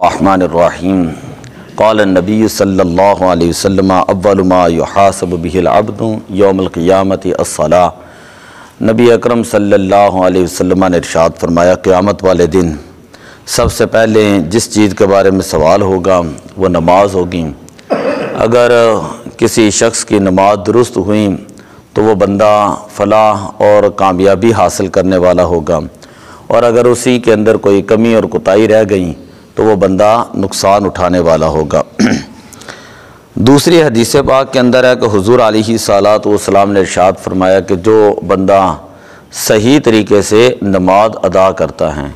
الرحمن الرحیم قال النبی صلی اللہ علیہ وسلم اول ما یحاسب به العبد یوم القیامت الصلاۃ۔ نبی اکرم صلی اللہ علیہ وسلم نے ارشاد فرمایا قیامت والے دن سب سے پہلے جس چیز کے بارے میں سوال ہوگا وہ نماز ہوگی۔ اگر کسی شخص کی نماز درست ہوئی تو وہ بندہ فلاح اور کامیابی حاصل کرنے والا ہوگا، اور اگر اسی کے اندر کوئی کمی اور کوتاہی رہ گئی تو وہ بندہ نقصان اٹھانے والا ہوگا۔ دوسری حدیث پاک کے اندر ہے کہ حضور علیہ الصلاۃ والسلام نے ارشاد فرمایا کہ جو بندہ صحیح طریقے سے نماز ادا کرتا ہے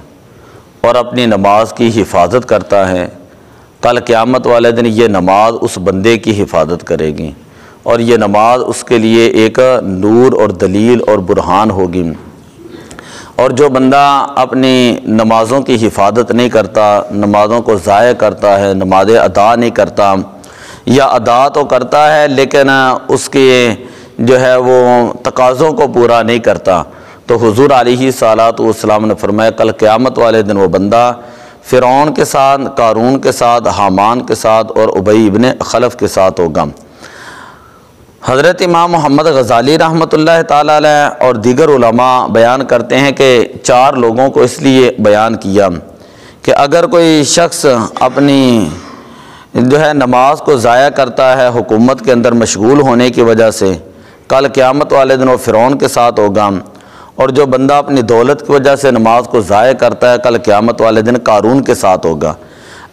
اور اپنی نماز کی حفاظت کرتا ہے، کل قیامت والے دن یہ نماز اس بندے کی حفاظت کرے گی، اور یہ نماز اس کے لیے ایک نور اور دلیل اور برہان ہوگی۔ اور جو بندہ اپنی نمازوں کی حفاظت نہیں کرتا، نمازوں کو ضائع کرتا ہے، نمازیں ادا نہیں کرتا، یا ادا تو کرتا ہے لیکن اس کے جو ہے وہ تقاضوں کو پورا نہیں کرتا، تو حضور علیہ الصلاۃ والسلام نے فرمایا کل قیامت والے دن وہ بندہ فرعون کے ساتھ، قارون کے ساتھ، حامان کے ساتھ اور ابی ابن خلف کے ساتھ ہوگا۔ حضرت امام محمد غزالی رحمۃ اللہ تعالیٰ علیہ اور دیگر علماء بیان کرتے ہیں کہ 4 لوگوں کو اس لیے بیان کیا کہ اگر کوئی شخص اپنی جو ہے نماز کو ضائع کرتا ہے حکومت کے اندر مشغول ہونے کی وجہ سے، کل قیامت والے دن وہ فرعون کے ساتھ ہوگا، اور جو بندہ اپنی دولت کی وجہ سے نماز کو ضائع کرتا ہے کل قیامت والے دن قارون کے ساتھ ہوگا۔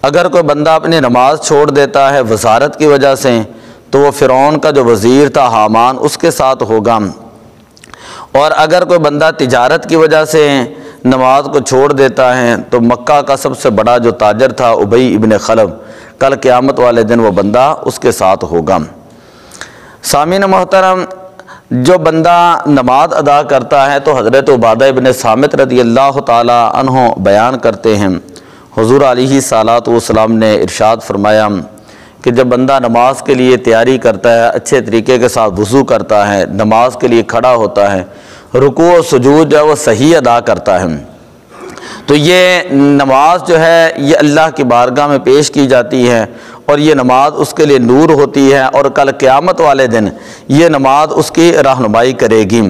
اگر کوئی بندہ اپنی نماز چھوڑ دیتا ہے وزارت کی وجہ سے تو وہ فرعون کا جو وزیر تھا حامان اس کے ساتھ ہوگا، اور اگر کوئی بندہ تجارت کی وجہ سے نماز کو چھوڑ دیتا ہے تو مکہ کا سب سے بڑا جو تاجر تھا ابی ابن خلف، کل قیامت والے دن وہ بندہ اس کے ساتھ ہوگا۔ سامعین محترم، جو بندہ نماز ادا کرتا ہے تو حضرت عبادہ ابن صامت رضی اللہ تعالی عنہ بیان کرتے ہیں حضور علیہ الصلاۃ والسلام نے ارشاد فرمایا کہ جب بندہ نماز کے لیے تیاری کرتا ہے، اچھے طریقے کے ساتھ وضو کرتا ہے، نماز کے لیے کھڑا ہوتا ہے، رکوع و سجود جو ہے وہ صحیح ادا کرتا ہے، تو یہ نماز جو ہے یہ اللہ کی بارگاہ میں پیش کی جاتی ہے، اور یہ نماز اس کے لیے نور ہوتی ہے، اور کل قیامت والے دن یہ نماز اس کی رہنمائی کرے گی۔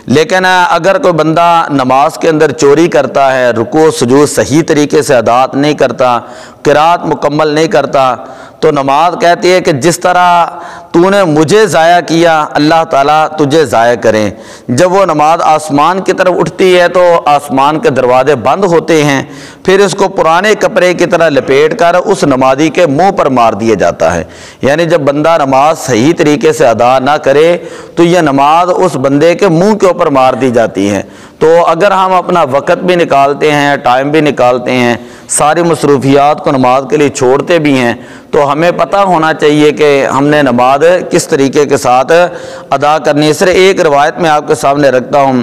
لیکن اگر کوئی بندہ نماز کے اندر چوری کرتا ہے، رکوع و سجود صحیح طریقے سے ادا نہیں کرتا، قرات مکمل نہیں کرتا، تو نماز کہتی ہے کہ جس طرح تو نے مجھے ضائع کیا اللہ تعالیٰ تجھے ضائع کریں۔ جب وہ نماز آسمان کی طرف اٹھتی ہے تو آسمان کے دروازے بند ہوتے ہیں، پھر اس کو پرانے کپڑے کی طرح لپیٹ کر اس نمازی کے منہ پر مار دیا جاتا ہے۔ یعنی جب بندہ نماز صحیح طریقے سے ادا نہ کرے تو یہ نماز اس بندے کے منہ کے اوپر مار دی جاتی ہے۔ تو اگر ہم اپنا وقت بھی نکالتے ہیں، ٹائم بھی نکالتے ہیں، ساری مصروفیات کو نماز کے لیے چھوڑتے بھی ہیں، تو ہمیں پتہ ہونا چاہیے کہ ہم نے نماز کس طریقے کے ساتھ ادا کرنی ہے۔ صرف ایک روایت میں آپ کے سامنے رکھتا ہوں،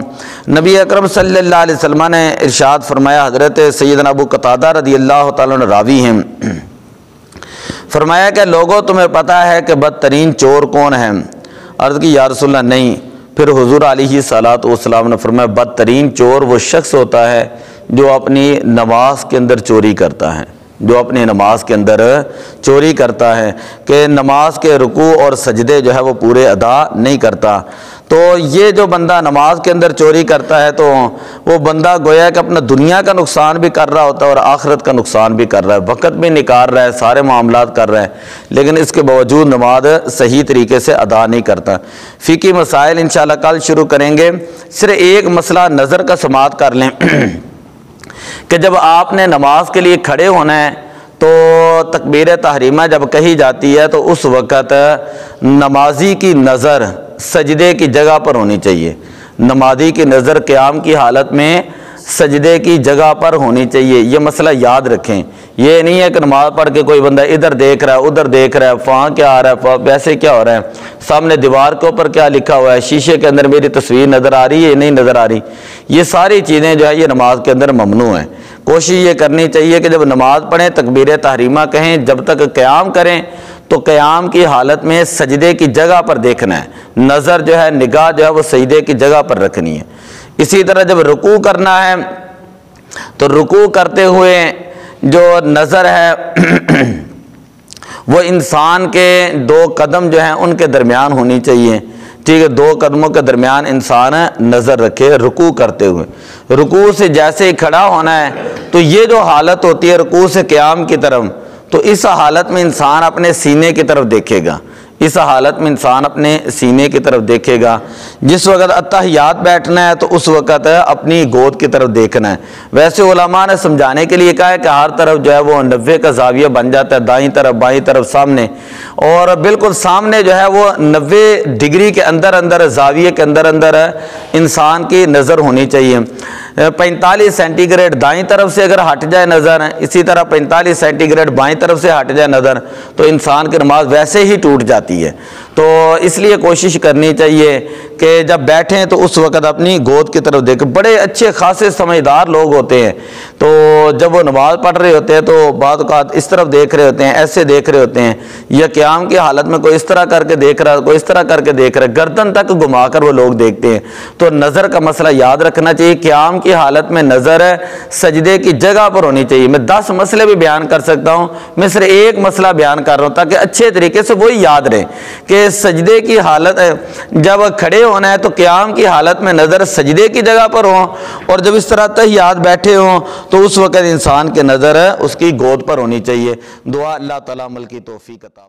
نبی اکرم صلی اللہ علیہ وسلم نے ارشاد فرمایا، حضرت سیدنا ابو قتادہ رضی اللہ تعالیٰ عنہ راوی ہیں، فرمایا کہ لوگوں تمہیں پتہ ہے کہ بدترین چور کون ہے؟ عرض کی یا رسول اللہ نہیں۔ پھر حضور علیہ الصلاۃ والسلام نے فرمایا بدترین چور وہ شخص ہوتا ہے جو اپنی نماز کے اندر چوری کرتا ہے، جو اپنی نماز کے اندر چوری کرتا ہے، کہ نماز کے رکوع اور سجدے جو ہے وہ پورے ادا نہیں کرتا۔ تو یہ جو بندہ نماز کے اندر چوری کرتا ہے تو وہ بندہ گویا کہ اپنا دنیا کا نقصان بھی کر رہا ہوتا ہے اور آخرت کا نقصان بھی کر رہا ہے، وقت بھی نکال رہا ہے، سارے معاملات کر رہا ہے، لیکن اس کے باوجود نماز صحیح طریقے سے ادا نہیں کرتا۔ فقہی مسائل انشاءاللہ کل شروع کریں گے، صرف ایک مسئلہ نظر کا سماعت کر لیں کہ جب آپ نے نماز کے لیے کھڑے ہونا ہے تو تکبیر تحریمہ جب کہی جاتی ہے تو اس وقت نمازی کی نظر سجدے کی جگہ پر ہونی چاہیے، نمازی کی نظر قیام کی حالت میں سجدے کی جگہ پر ہونی چاہیے۔ یہ مسئلہ یاد رکھیں، یہ نہیں ہے کہ نماز پڑھ کے کوئی بندہ ادھر دیکھ رہا ہے ادھر دیکھ رہا ہے، وہاں کیا آ رہا ہے ویسے کیا ہو رہا ہے، سامنے دیوار کے اوپر کیا لکھا ہوا ہے، شیشے کے اندر میری تصویر نظر آ رہی ہے نہیں نظر آ رہی، یہ ساری چیزیں جو ہے یہ نماز کے اندر ممنوع ہیں۔ کوشش یہ کرنی چاہیے کہ جب نماز پڑھیں تکبیر تحریمہ کہیں، جب تک قیام کریں تو قیام کی حالت میں سجدے کی جگہ پر دیکھنا ہے، نظر جو ہے نگاہ جو ہے وہ سجدے کی جگہ پر رکھنی ہے۔ اسی طرح جب رکوع کرنا ہے تو رکوع کرتے ہوئے جو نظر ہے وہ انسان کے دو قدم جو ہیں ان کے درمیان ہونی چاہیے، ٹھیک ہے، دو قدموں کے درمیان انسان نظر رکھے رکوع کرتے ہوئے۔ رکوع سے جیسے ہی کھڑا ہونا ہے تو یہ جو حالت ہوتی ہے رکوع سے قیام کی طرف، تو اس حالت میں انسان اپنے سینے کی طرف دیکھے گا، اس حالت میں انسان اپنے سینے کی طرف دیکھے گا۔ جس وقت اتحیات بیٹھنا ہے تو اس وقت اپنی گود کی طرف دیکھنا ہے۔ ویسے علماء نے سمجھانے کے لیے کہا ہے کہ ہر طرف جو ہے وہ 90 کا زاویہ بن جاتا ہے، دائیں طرف بائیں طرف سامنے، اور بالکل سامنے جو ہے وہ 90 ڈگری کے اندر زاویے کے اندر انسان کی نظر ہونی چاہیے۔ 45 سینٹی گریڈ دائیں طرف سے اگر ہٹ جائے نظر، اسی طرح 45 سینٹی گریڈ بائیں طرف سے ہٹ جائے نظر، تو انسان کی نماز ویسے ہی ٹوٹ جاتی ہے۔ تو اس لیے کوشش کرنی چاہیے کہ جب بیٹھیں تو اس وقت اپنی گود کی طرف دیکھیں۔ بڑے اچھے خاصے سمجھدار لوگ ہوتے ہیں، تو جب وہ نماز پڑھ رہے ہوتے ہیں تو بعض اوقات اس طرف دیکھ رہے ہوتے ہیں، ایسے دیکھ رہے ہوتے ہیں، یا قیام کی حالت میں کوئی اس طرح کر کے دیکھ رہا ہے، کوئی اس طرح کر کے دیکھ رہا ہے، گردن تک گھما کر وہ لوگ دیکھتے ہیں۔ تو نظر کا مسئلہ یاد رکھنا چاہیے۔ قیام کی حالت میں نظر سجدے کی جگہ پر ہونی چاہیے۔ میں 10 مسئلے بھی بیان کر سکتا ہوں، میں صرف ایک مسئلہ بیان کر رہا ہوں تاکہ اچھے طریقے سے وہی یاد رہے کہ سجدے کی حالت جب کھڑے ہونا ہے تو قیام کی حالت میں نظر سجدے کی جگہ پر ہوں، اور جب اس طرح تحیات بیٹھے ہوں تو اس وقت انسان کی نظر اس کی گود پر ہونی چاہیے۔ دعا اللہ تعالیٰ عمل کی توفیق عطا